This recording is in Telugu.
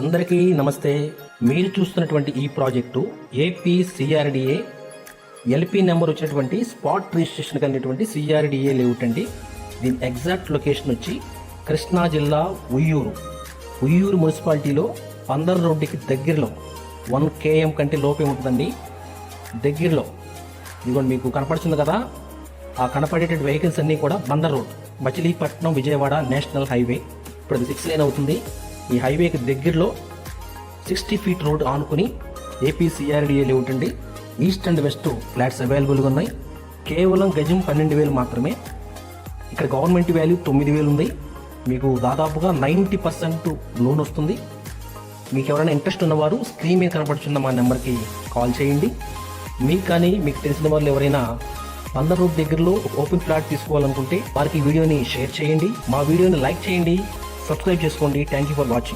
అందరికీ నమస్తే. మీరు చూస్తున్నటువంటి ఈ project AP CRDA LP number వచ్చినటువంటి స్పాట్ రిజిస్ట్రేషన్ కలిగినటువంటి సిఆర్డిఏ లేఅవుట్ అండి. దీని ఎగ్జాక్ట్ లొకేషన్ వచ్చి కృష్ణా జిల్లా ఉయ్యూరు మున్సిపాలిటీలో పందర్ రోడ్డుకి దగ్గరలో 1 km కంటే లోపే ఉంటుందండి. దగ్గరలో ఇదిగోండి మీకు కనపడుతుంది కదా, ఆ కనపడేటటువంటి వెహికల్స్ అన్నీ కూడా Bandar road, Machilipatnam Vijayawada national highway. ఇప్పుడు అది 6 లేన్ అవుతుంది. ఈ హైవేకి దగ్గరలో 60 feet రోడ్ ఆనుకుని ఏపీ సిఆర్డిఏ లేఅవుట్ అండి. ఈస్ట్ అండ్ వెస్ట్ ఫ్లాట్స్ అవైలబుల్గా ఉన్నాయి. కేవలం గజం 12,000 మాత్రమే. ఇక్కడ గవర్నమెంట్ వాల్యూ 9,000 ఉంది. మీకు దాదాపుగా 90% లోన్ వస్తుంది. మీకు ఎవరైనా ఇంట్రెస్ట్ ఉన్నవారు స్క్రీన్ మీద కనపడుతున్న మా నెంబర్కి కాల్ చేయండి. మీకు కానీ మీకు తెలిసిన వాళ్ళు ఎవరైనా బందర్ రోడ్ దగ్గరలో ఓపెన్ ఫ్లాట్ తీసుకోవాలనుకుంటే వారికి వీడియోని షేర్ చేయండి, మా వీడియోని లైక్ చేయండి, సబ్స్క్రైబ్ చేసుకోండి. Thank you for watching.